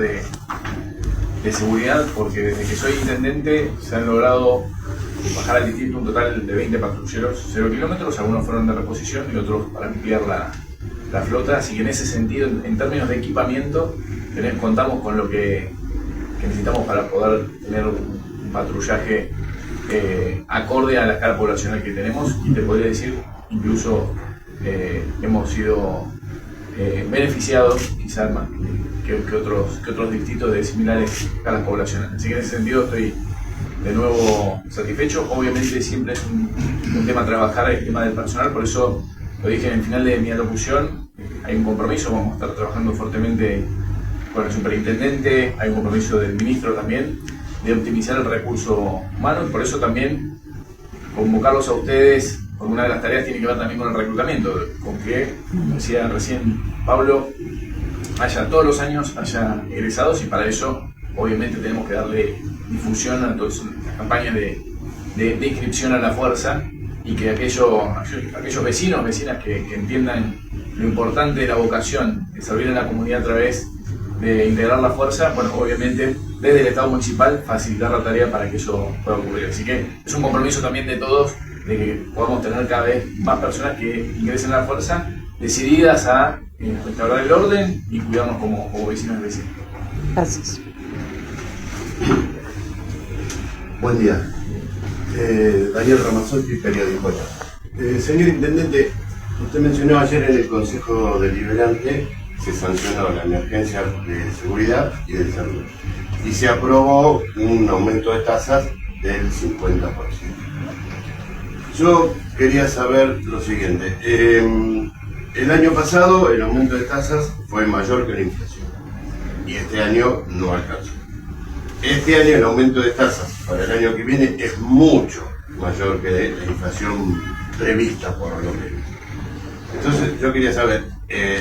de seguridad, porque desde que soy intendente se han logrado bajar al distrito un total de 20 patrulleros 0 kilómetros, algunos fueron de reposición y otros para ampliar la flota, así que en ese sentido, en términos de equipamiento, contamos con lo que necesitamos para poder tener un patrullaje acorde a la escala poblacional que tenemos, y te podría decir, incluso hemos sido beneficiados quizás más que otros distritos de similares escalas poblacionales. Así que en ese sentido estoy de nuevo satisfecho. Obviamente siempre es un tema trabajar el tema del personal, por eso lo dije en el final de mi alocución, hay un compromiso, vamos a estar trabajando fuertemente con el superintendente, hay un compromiso del ministro también de optimizar el recurso humano, y por eso también convocarlos a ustedes, porque una de las tareas tiene que ver también con el reclutamiento, con que, como decía recién Pablo, todos los años haya egresados, y para eso obviamente tenemos que darle difusión a todas las campañas de inscripción a la fuerza, y que aquellos vecinos, vecinas que entiendan lo importante de la vocación de servir a la comunidad a través de integrar la fuerza, bueno, obviamente desde el Estado municipal facilitar la tarea para que eso pueda ocurrir. Así que es un compromiso también de todos, de que podamos tener cada vez más personas que ingresen a la fuerza, decididas a restaurar el orden y cuidarnos como vecinos y vecinos. Gracias. Buen día. Daniel Ramazzotti, periódico. Señor Intendente, usted mencionó ayer en el Consejo Deliberante, se sancionó la emergencia de seguridad y de salud, y se aprobó un aumento de tasas del 50%. Yo quería saber lo siguiente. El año pasado el aumento de tasas fue mayor que la inflación, y este año no alcanzó. Este año el aumento de tasas para el año que viene es mucho mayor que la inflación prevista por lo menos. Entonces yo quería saber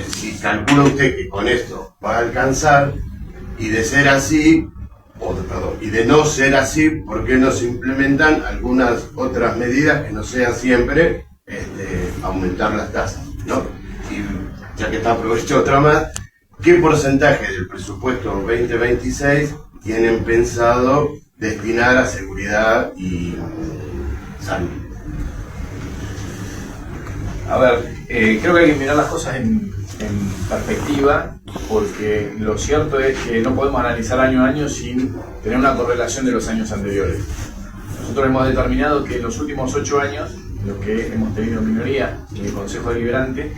si calcula usted que con esto va a alcanzar, y de ser así, y de no ser así, ¿por qué no se implementan algunas otras medidas que no sean siempre aumentar las tasas, ¿no? Y ya que aprovecho otra más, ¿qué porcentaje del presupuesto 2026 tienen pensado destinar a seguridad y salud? A ver, creo que hay que mirar las cosas en perspectiva, porque lo cierto es que no podemos analizar año a año sin tener una correlación de los años anteriores. Nosotros hemos determinado que en los últimos 8 años, en los que hemos tenido minoría en el Consejo Deliberante,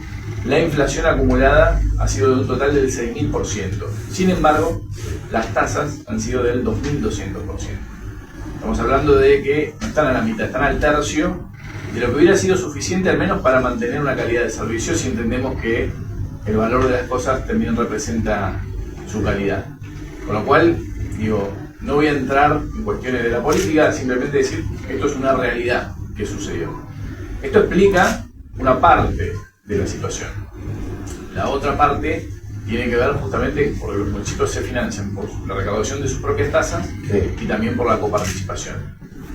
la inflación acumulada ha sido de un total del 6.000%. Sin embargo, las tasas han sido del 2.200%. Estamos hablando de que no están a la mitad, están al tercio de lo que hubiera sido suficiente al menos para mantener una calidad de servicio, si entendemos que el valor de las cosas también representa su calidad. Con lo cual, no voy a entrar en cuestiones de la política, simplemente decir que esto es una realidad que sucedió. Esto explica una parte de la situación. La otra parte tiene que ver justamente porque los municipios se financian por la recaudación de sus propias tasas y también por la coparticipación.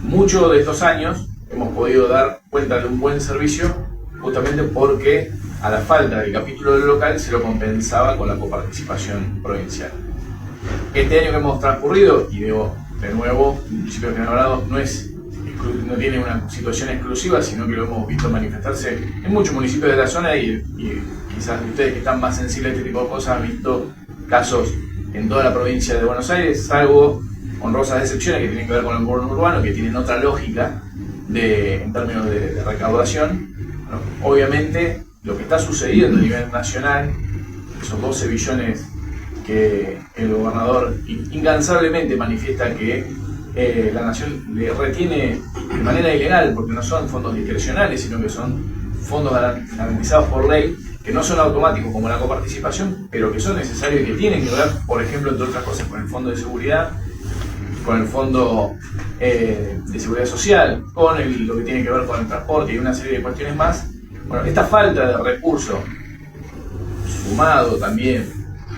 Muchos de estos años hemos podido dar cuenta de un buen servicio justamente porque a la falta del capítulo del local se lo compensaba con la coparticipación provincial. Este año que hemos transcurrido, y digo de nuevo, el municipio de General Alvarado no tiene una situación exclusiva, sino que lo hemos visto manifestarse en muchos municipios de la zona, y quizás ustedes que están más sensibles a este tipo de cosas han visto casos en toda la provincia de Buenos Aires, salvo honrosas excepciones que tienen que ver con el entorno urbano, que tienen otra lógica en términos de recaudación. Bueno, obviamente lo que está sucediendo a nivel nacional, esos 12 billones que el gobernador incansablemente manifiesta que la nación le retiene de manera ilegal, porque no son fondos discrecionales, sino que son fondos garantizados por ley, que no son automáticos como la coparticipación, pero que son necesarios y que tienen que ver, por ejemplo, entre otras cosas, con el fondo de seguridad, con el fondo de seguridad social, con lo que tiene que ver con el transporte y una serie de cuestiones más. Bueno, esta falta de recursos, sumado también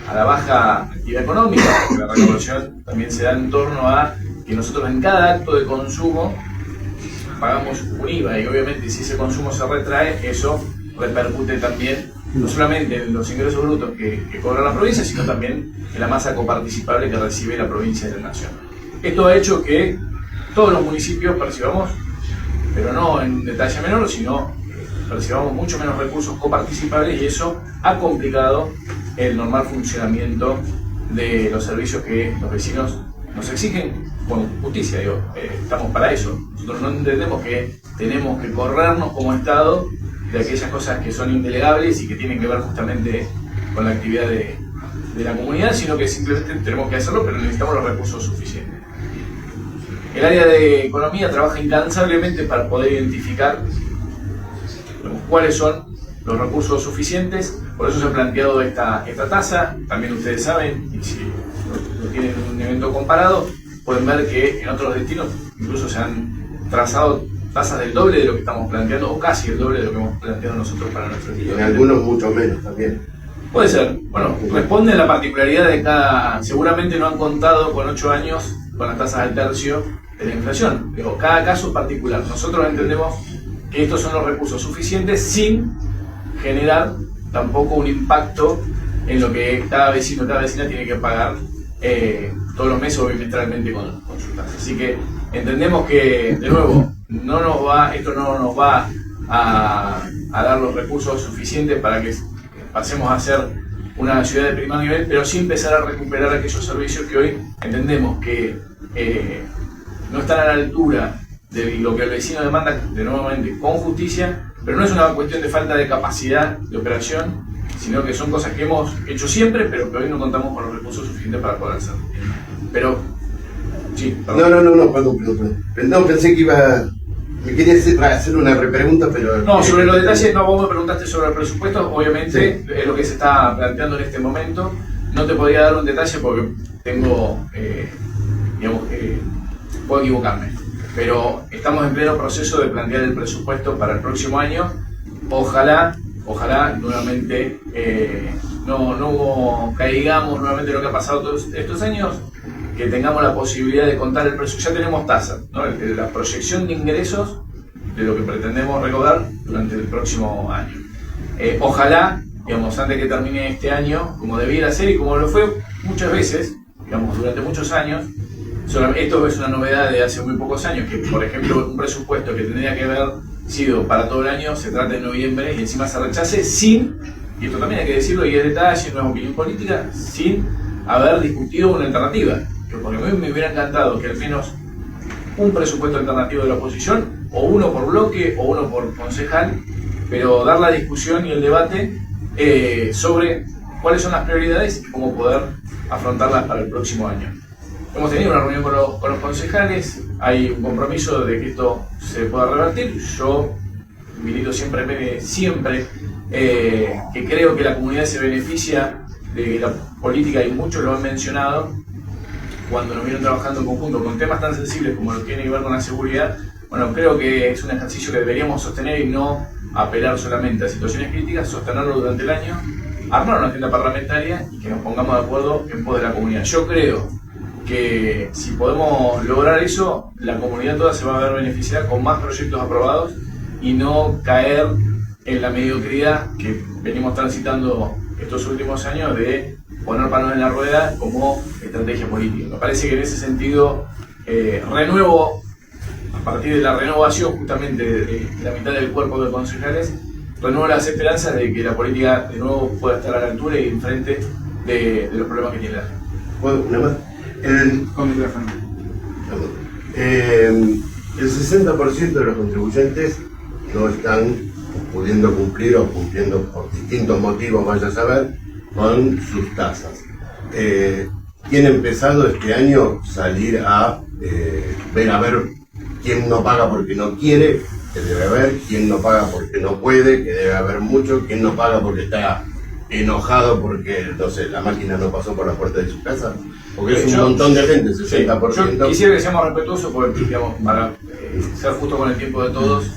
a la baja actividad económica, porque la recaudación también se da en torno a que nosotros en cada acto de consumo pagamos un IVA, y obviamente si ese consumo se retrae, eso repercute también no solamente en los ingresos brutos que cobra la provincia, sino también en la masa coparticipable que recibe la provincia de la nación. Esto ha hecho que todos los municipios percibamos, pero no en detalle menor, sino percibamos mucho menos recursos coparticipables, y eso ha complicado el normal funcionamiento de los servicios que los vecinos nos exigen con justicia. Estamos para eso. Nosotros no entendemos que tenemos que corrernos como Estado de aquellas cosas que son indelegables y que tienen que ver justamente con la actividad de la comunidad, sino que simplemente tenemos que hacerlo, pero necesitamos los recursos suficientes. El área de economía trabaja incansablemente para poder identificar cuáles son los recursos suficientes. Por eso se ha planteado esta tasa. También ustedes saben, y si lo tienen en un evento comparado, pueden ver que en otros destinos incluso se han trazado tasas del doble de lo que estamos planteando, o casi el doble de lo que hemos planteado nosotros para nuestro destino. En algunos mucho menos también. Puede ser. Bueno, responde a la particularidad de cada... Seguramente no han contado con 8 años con las tasas al tercio de la inflación. Pero cada caso es particular. Nosotros entendemos que estos son los recursos suficientes sin generar tampoco un impacto en lo que cada vecino, cada vecina tiene que pagar todos los meses o bimestralmente con sus tasas. Así que entendemos que, de nuevo, esto no nos va a dar los recursos suficientes para que pasemos a ser una ciudad de primer nivel, pero sí empezar a recuperar aquellos servicios que hoy entendemos que no están a la altura de lo que el vecino demanda, de nuevamente con justicia, pero no es una cuestión de falta de capacidad de operación, sino que son cosas que hemos hecho siempre, pero que hoy no contamos con los recursos suficientes para poder hacerlo. Pero, sí, perdón. No, perdón. No, pensé que me querías hacer una repregunta, pero... No, sobre los detalles, no, vos me preguntaste sobre el presupuesto, obviamente, sí, es lo que se está planteando en este momento. No te podría dar un detalle porque tengo, puedo equivocarme, pero estamos en pleno proceso de plantear el presupuesto para el próximo año. Ojalá nuevamente no caigamos nuevamente lo que ha pasado todos estos años, que tengamos la posibilidad de contar el presupuesto. Ya tenemos tasas, ¿no? La proyección de ingresos de lo que pretendemos recaudar durante el próximo año. Ojalá, antes que termine este año, como debiera ser y como lo fue muchas veces, durante muchos años. Esto es una novedad de hace muy pocos años, que por ejemplo un presupuesto que tendría que haber sido para todo el año se trata en noviembre y encima se rechace sin, y esto también hay que decirlo y es detalle, no es opinión política, sin haber discutido una alternativa. Porque a mí me hubiera encantado que al menos un presupuesto alternativo de la oposición, o uno por bloque o uno por concejal, pero dar la discusión y el debate sobre cuáles son las prioridades y cómo poder afrontarlas para el próximo año. Hemos tenido una reunión con los concejales, hay un compromiso de que esto se pueda revertir. Yo milito siempre que creo que la comunidad se beneficia de la política, y muchos lo han mencionado cuando nos vieron trabajando en conjunto con temas tan sensibles como lo que tiene que ver con la seguridad. Bueno, creo que es un ejercicio que deberíamos sostener y no apelar solamente a situaciones críticas, sostenerlo durante el año, armar una agenda parlamentaria y que nos pongamos de acuerdo en pos de la comunidad. Yo creo que si podemos lograr eso, la comunidad toda se va a ver beneficiada con más proyectos aprobados y no caer en la mediocridad que venimos transitando estos últimos años de poner palos en la rueda como estrategia política. Me parece que en ese sentido renuevo, a partir de la renovación justamente de la mitad del cuerpo de concejales, renuevo las esperanzas de que la política de nuevo pueda estar a la altura y enfrente de los problemas que tiene la gente. ¿Una más? Con micrófono. El 60% de los contribuyentes no están pudiendo cumplir o cumpliendo por distintos motivos, vaya a saber, con sus tasas. Tiene empezado este año salir a ver quién no paga porque no quiere, que debe haber, quién no paga porque no puede, que debe haber mucho, quién no paga porque está enojado porque, no sé, la máquina no pasó por la puerta de su casa, porque es un montón de gente, 60%. Sí, yo quisiera que seamos respetuosos porque, para ser justo con el tiempo de todos.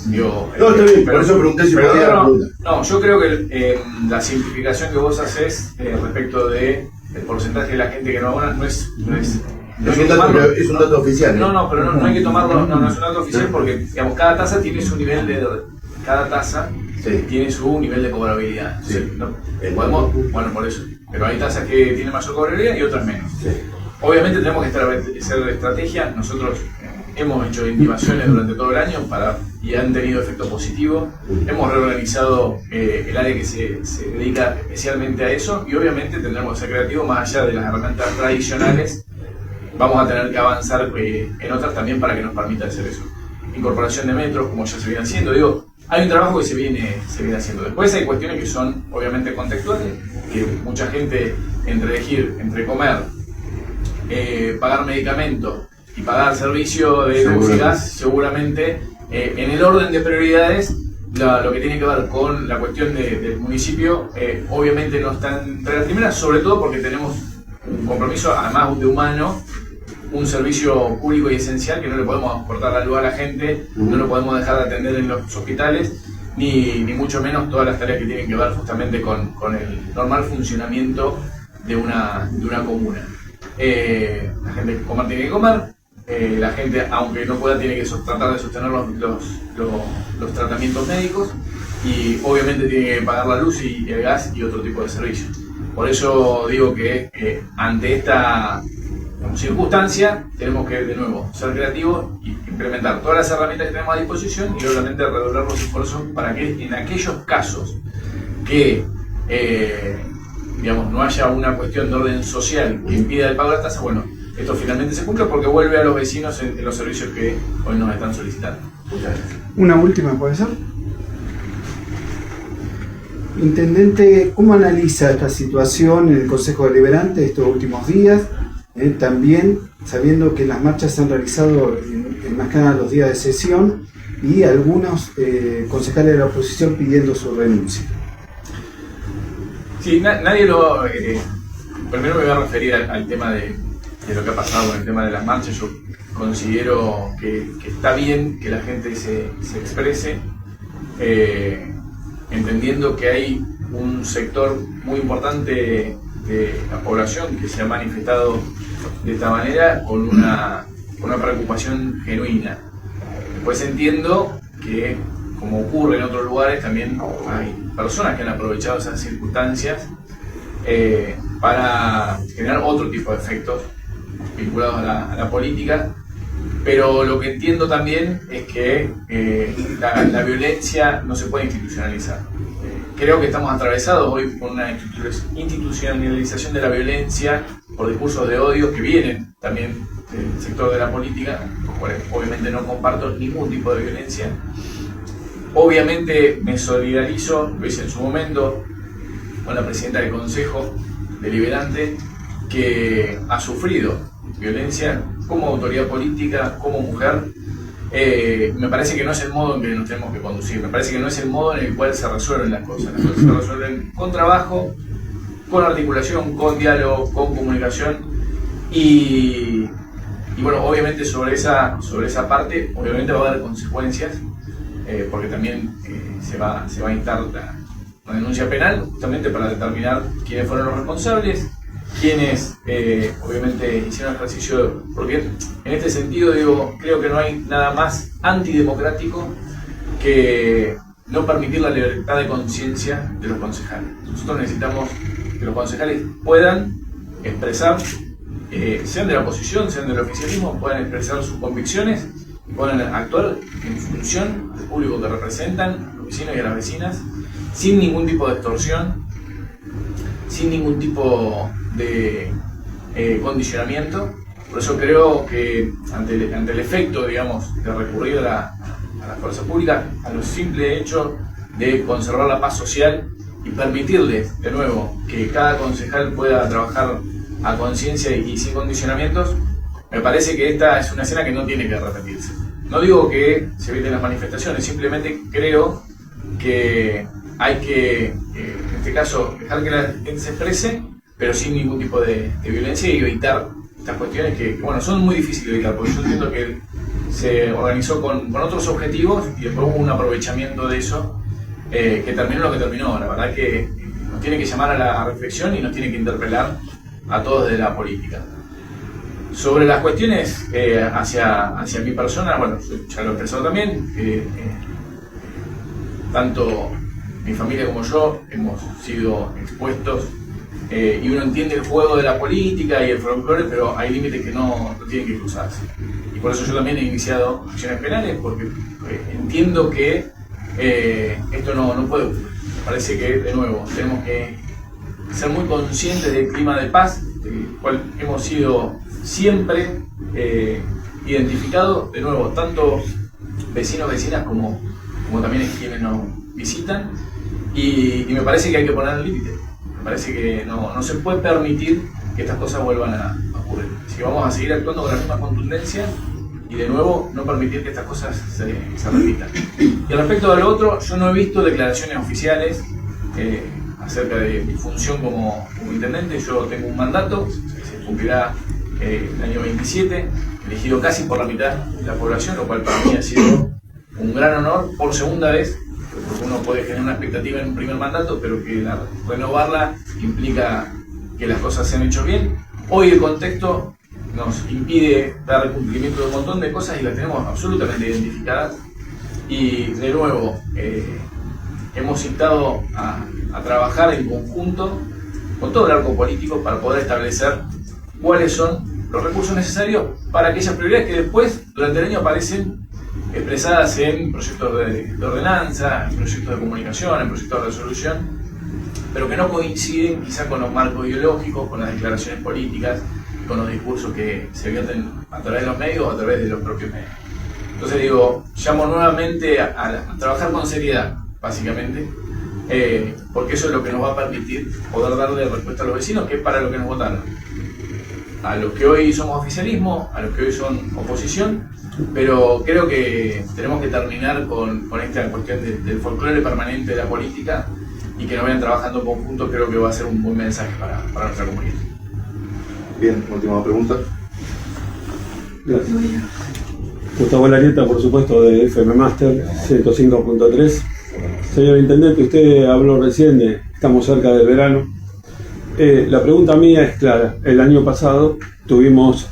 No, está bien, por eso pregunté si podía dar pregunta. No, yo creo que la simplificación que vos haces respecto del porcentaje de la gente que no abona no es es un dato oficial. No, pero no hay que tomarlo, no es un dato oficial porque cada tasa tiene su nivel cada tasa tiene su nivel de cobrabilidad. Sí. Entonces, no, podemos, bueno, por eso. Pero hay tasas que tienen mayor cobrabilidad y otras menos. Sí. Obviamente tenemos que establecer estrategias. Nosotros hemos hecho intimaciones durante todo el año y han tenido efecto positivo. Hemos reorganizado el área que se dedica especialmente a eso, y obviamente tendremos que ser creativos más allá de las herramientas tradicionales. Vamos a tener que avanzar en otras también para que nos permita hacer eso. Incorporación de metros, como ya se viene haciendo. Digo, hay un trabajo que se viene haciendo. Después hay cuestiones que son obviamente contextuales, que mucha gente entre comer, pagar medicamentos y pagar servicio de luz y gas, seguramente en el orden de prioridades lo que tiene que ver con la cuestión del municipio obviamente no está entre las primeras, sobre todo porque tenemos un compromiso, además de humano, un servicio público y esencial que no le podemos cortar la luz a la gente, no lo podemos dejar de atender en los hospitales, ni mucho menos todas las tareas que tienen que ver justamente con el normal funcionamiento de una comuna. La gente que comer tiene que comer, la gente, aunque no pueda, tiene que tratar de sostener los tratamientos médicos, y obviamente tiene que pagar la luz y el gas y otro tipo de servicios. Por eso digo que ante esta circunstancia tenemos que de nuevo ser creativos y implementar todas las herramientas que tenemos a disposición, y obviamente redoblar los esfuerzos para que en aquellos casos que no haya una cuestión de orden social que impida el pago de las tasas, bueno, esto finalmente se cumple porque vuelve a los vecinos en los servicios que hoy nos están solicitando. Muchas gracias. Una última, ¿puede ser? Intendente, ¿cómo analiza esta situación en el Consejo Deliberante estos últimos días? También sabiendo que las marchas se han realizado en más que nada los días de sesión, y algunos concejales de la oposición pidiendo su renuncia. Sí, nadie lo... primero me voy a referir al tema de lo que ha pasado con el tema de las marchas. Yo considero que está bien que la gente se exprese, entendiendo que hay un sector muy importante de la población que se ha manifestado de esta manera con una preocupación genuina. Después entiendo que, como ocurre en otros lugares, también hay personas que han aprovechado esas circunstancias para generar otro tipo de efectos vinculados a la política. Pero lo que entiendo también es que la violencia no se puede institucionalizar. Creo que estamos atravesados hoy por una institucionalización de la violencia por discursos de odio que vienen también del sector de la política, con cuales obviamente no comparto ningún tipo de violencia. Obviamente me solidarizo, lo hice en su momento, con la presidenta del Consejo Deliberante, que ha sufrido violencia como autoridad política, como mujer. Me parece que no es el modo en que nos tenemos que conducir, me parece que no es el modo en el cual se resuelven las cosas. Las cosas se resuelven con trabajo, con articulación, con diálogo, con comunicación, y bueno, obviamente sobre esa parte obviamente va a haber consecuencias, porque también se va a instar una denuncia penal justamente para determinar quiénes fueron los responsables, quienes obviamente hicieron ejercicio, porque en este sentido digo, creo que no hay nada más antidemocrático que no permitir la libertad de conciencia de los concejales. Nosotros necesitamos que los concejales puedan expresar, sean de la oposición, sean del oficialismo, puedan expresar sus convicciones y puedan actuar en función al público que representan, a los vecinos y a las vecinas, sin ningún tipo de extorsión, sin ningún tipo de condicionamiento. Por eso creo que ante el efecto, digamos, de recurrir a la fuerza pública, a lo simple hecho de conservar la paz social y permitirles, de nuevo, que cada concejal pueda trabajar a conciencia y sin condicionamientos, me parece que esta es una escena que no tiene que repetirse. No digo que se eviten las manifestaciones, simplemente creo que hay que, en este caso, dejar que la gente se exprese, pero sin ningún tipo de violencia, y evitar estas cuestiones que, bueno, son muy difíciles de evitar, porque yo entiendo que se organizó con otros objetivos y después hubo un aprovechamiento de eso que terminó lo que terminó. La verdad que nos tiene que llamar a la reflexión y nos tiene que interpelar a todos de la política. Sobre las cuestiones hacia mi persona, bueno, ya lo he expresado también, tanto mi familia como yo hemos sido expuestos y uno entiende el juego de la política y el folclore, pero hay límites que no tienen que cruzarse. Y por eso yo también he iniciado acciones penales, porque entiendo que esto no puede ocurrir. Me parece que, de nuevo, tenemos que ser muy conscientes del clima de paz, del cual hemos sido siempre identificados, de nuevo, tanto vecinos, vecinas, como también quienes nos visitan, y me parece que hay que poner límite. Me parece que no se puede permitir que estas cosas vuelvan a ocurrir. Así que vamos a seguir actuando con la misma contundencia y, de nuevo, no permitir que estas cosas se repitan. Y respecto a lo otro, yo no he visto declaraciones oficiales acerca de mi función como intendente. Yo tengo un mandato, se cumplirá el año 27, elegido casi por la mitad de la población, lo cual para mí ha sido un gran honor por segunda vez, porque uno puede generar una expectativa en un primer mandato, pero que renovarla implica que las cosas se han hecho bien. Hoy el contexto nos impide dar cumplimiento de un montón de cosas y las tenemos absolutamente identificadas. Y, de nuevo, hemos instado a trabajar en conjunto con todo el arco político para poder establecer cuáles son los recursos necesarios para aquellas prioridades que después, durante el año, aparecen expresadas en proyectos de ordenanza, en proyectos de comunicación, en proyectos de resolución, pero que no coinciden quizá con los marcos ideológicos, con las declaraciones políticas, con los discursos que se vierten a través de los medios o a través de los propios medios. Entonces digo, llamo nuevamente a trabajar con seriedad, básicamente, porque eso es lo que nos va a permitir poder darle respuesta a los vecinos, que es para lo que nos votaron. A los que hoy somos oficialismo, a los que hoy son oposición, pero creo que tenemos que terminar con esta cuestión del folclore permanente de la política y que nos vayan trabajando en conjunto. Creo que va a ser un buen mensaje para nuestra comunidad. Bien, última pregunta. Gracias. Gustavo Larieta, por supuesto, de FM Master 105.3. Señor Intendente, usted habló recién de estamos cerca del verano. La pregunta mía es clara. El año pasado tuvimos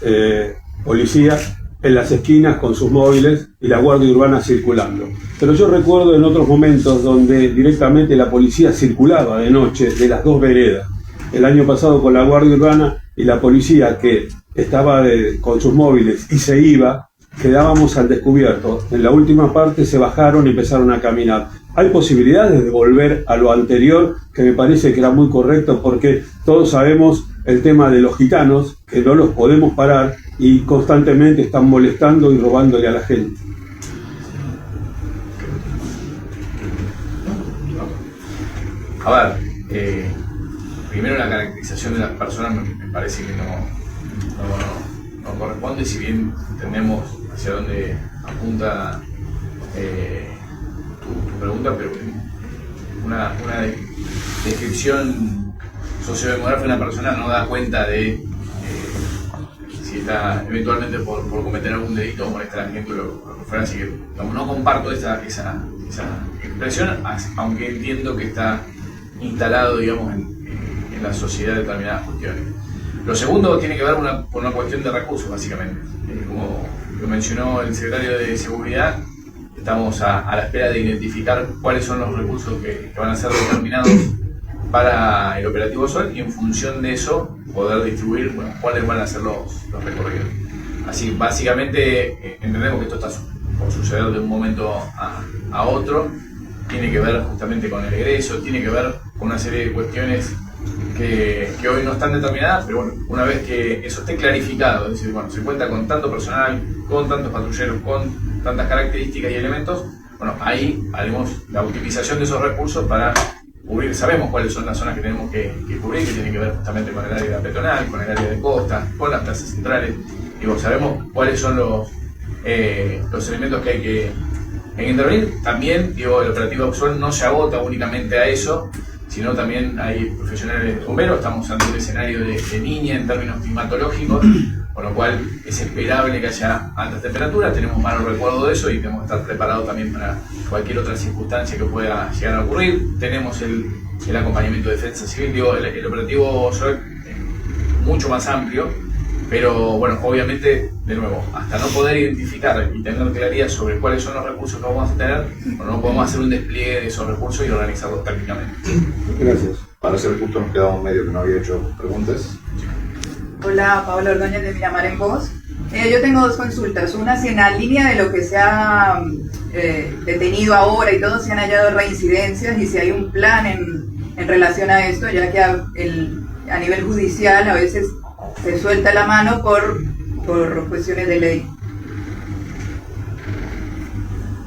policías en las esquinas con sus móviles y la Guardia Urbana circulando. Pero yo recuerdo en otros momentos donde directamente la policía circulaba de noche de las dos veredas. El año pasado con la Guardia Urbana y la policía que estaba con sus móviles y se iba, quedábamos al descubierto. En la última parte se bajaron y empezaron a caminar. ¿Hay posibilidades de volver a lo anterior, que me parece que era muy correcto, porque todos sabemos el tema de los gitanos, que no los podemos parar y constantemente están molestando y robándole a la gente? A ver, primero la caracterización de las personas me parece que no corresponde, si bien entendemos hacia dónde apunta tu pregunta, pero una descripción sociodemográfica de una persona no da cuenta de si está eventualmente por cometer algún delito o molestar a la gente o lo que fuera. Así que no comparto esa expresión, aunque entiendo que está instalado, digamos, en la sociedad determinadas cuestiones. Lo segundo tiene que ver con una cuestión de recursos, básicamente. Como lo mencionó el secretario de Seguridad, estamos a la espera de identificar cuáles son los recursos que van a ser determinados para el operativo Sol y en función de eso poder distribuir cuáles van a ser los recorridos. Así, básicamente, entendemos que esto está por suceder de un momento a otro. Tiene que ver justamente con el egreso, tiene que ver con una serie de cuestiones que hoy no están determinadas, pero bueno, una vez que eso esté clarificado, es decir, se cuenta con tanto personal, con tantos patrulleros, con tantas características y elementos, ahí haremos la optimización de esos recursos para cubrir. Sabemos cuáles son las zonas que tenemos que cubrir, que tienen que ver justamente con el área peatonal, con el área de costa, con las plazas centrales. Sabemos cuáles son los elementos que hay que intervenir. También, el operativo Sol no se agota únicamente a eso, sino también hay profesionales de bomberos. Estamos ante un escenario de niña en términos climatológicos, con lo cual es esperable que haya altas temperaturas. Tenemos malo recuerdo de eso y tenemos que estar preparados también para cualquier otra circunstancia que pueda llegar a ocurrir. Tenemos el acompañamiento de defensa civil. El operativo Sol es mucho más amplio Pero bueno, obviamente, de nuevo, hasta no poder identificar y tener claridad sobre cuáles son los recursos que vamos a tener, no podemos hacer un despliegue de esos recursos y organizarlos técnicamente. Gracias. Para ser justo, nos quedamos medio que no había hecho preguntas. Hola, Paola Ordóñez de Miramar en Voz. Yo tengo dos consultas. Una, si en la línea de lo que se ha detenido ahora y todo, se han hallado reincidencias y si hay un plan en relación a esto, ya que a nivel judicial a veces se suelta la mano por cuestiones de ley.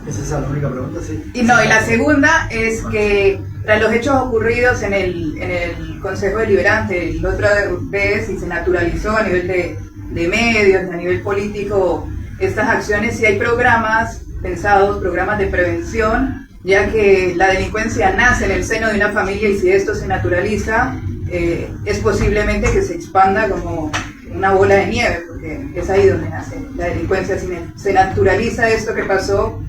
¿Es esa la única pregunta? Sí. Y la segunda es que tras los hechos ocurridos en el Consejo Deliberante, la otra vez, y se naturalizó a nivel de medios, a nivel político, estas acciones, si hay programas pensados, programas de prevención, ya que la delincuencia nace en el seno de una familia y si esto se naturaliza, es posiblemente que se expanda como una bola de nieve, porque es ahí donde nace la delincuencia. Si se naturaliza esto que pasó,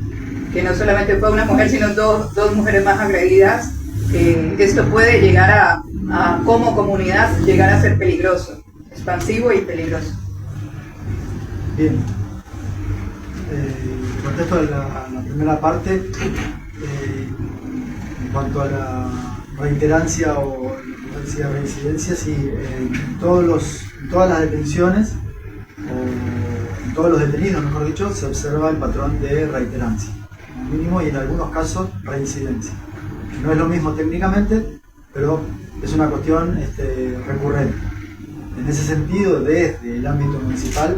que no solamente fue una mujer, sino dos mujeres más agredidas, esto puede llegar a como comunidad, llegar a ser peligroso, expansivo y peligroso. Bien. Contesto a la primera parte. En cuanto a la reiterancia o la reincidencia, sí, en todas las detenciones, o en todos los detenidos, mejor dicho, se observa el patrón de reiterancia, como mínimo, y en algunos casos reincidencia. No es lo mismo técnicamente, pero es una cuestión recurrente. En ese sentido, desde el ámbito municipal,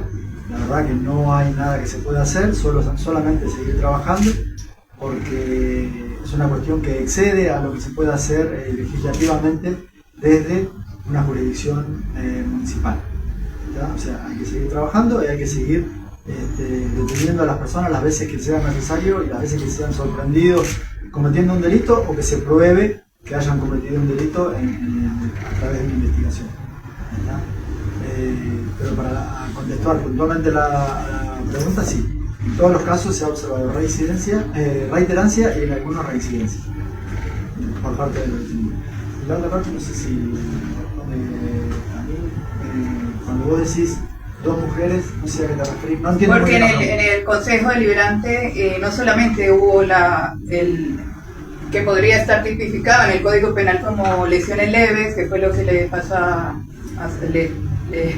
la verdad que no hay nada que se pueda hacer, solamente seguir trabajando, porque es una cuestión que excede a lo que se puede hacer legislativamente desde una jurisdicción municipal. ¿Ya? O sea, hay que seguir trabajando y hay que seguir deteniendo a las personas las veces que sea necesario y las veces que sean sorprendidos cometiendo un delito o que se pruebe que hayan cometido un delito a través de una investigación. ¿Ya? Pero para contestar puntualmente la pregunta, sí. En todos los casos se ha observado reiterancia y en algunos reincidencia por parte del detenido. Y la otra parte, no sé si a mí, cuando vos decís dos mujeres, no sé a qué te referís, no entiendo. Porque en el Consejo Deliberante no solamente hubo que podría estar tipificado en el Código Penal como lesiones leves, que fue lo que le pasó le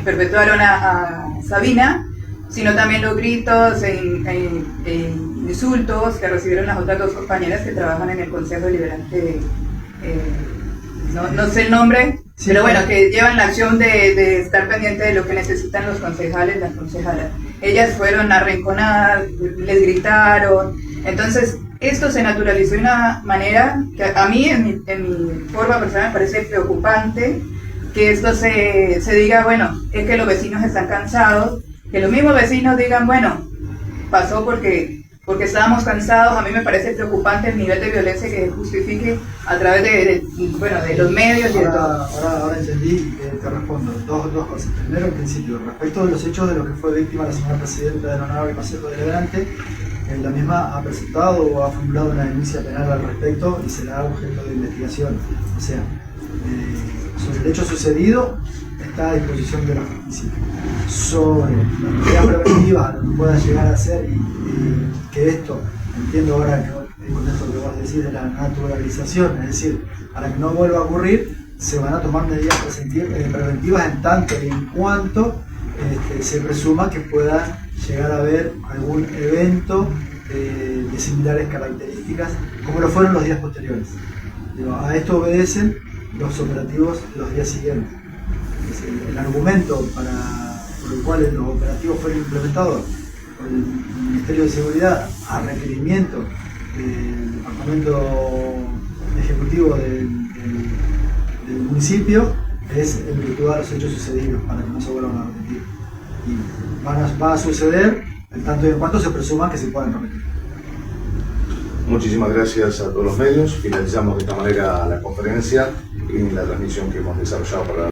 perpetuaron a Sabina, sino también los gritos e insultos que recibieron las otras dos compañeras que trabajan en el Consejo Deliberante, no sé el nombre, sí, pero bueno, que llevan la acción de estar pendiente de lo que necesitan los concejales, las concejalas. Ellas fueron arrinconadas, les gritaron, entonces esto se naturalizó de una manera que a mí, en mi forma personal, me parece preocupante, que esto se diga, bueno, es que los vecinos están cansados, que los mismos vecinos digan, bueno, pasó porque estábamos cansados. A mí me parece preocupante el nivel de violencia que justifique a través de los medios y de todo. Ahora entendí y te respondo. Dos cosas. Primero, en principio, respecto de los hechos de los que fue víctima la señora presidenta de la Honorable Consejo Deliberante, la misma ha presentado o ha formulado una denuncia penal al respecto y será objeto de investigación. O sea, sobre el hecho sucedido está a disposición de la justicia. Sobre las medidas preventivas, lo que pueda llegar a ser y que esto, entiendo ahora que con esto que vos decís de la naturalización, es decir, para que no vuelva a ocurrir, se van a tomar medidas preventivas en tanto y en cuanto se presuma que pueda llegar a haber algún evento de similares características, como lo fueron los días posteriores. A esto obedecen los operativos de los días siguientes. El argumento por el cual los operativos fueron implementados por el Ministerio de Seguridad a requerimiento del Departamento Ejecutivo del municipio es en virtud de los hechos sucedidos, para que no se vuelvan a repetir. Y va a suceder en tanto y en cuanto se presuma que se puedan repetir. Muchísimas gracias a todos los medios. Finalizamos de esta manera la conferencia y la transmisión que hemos desarrollado para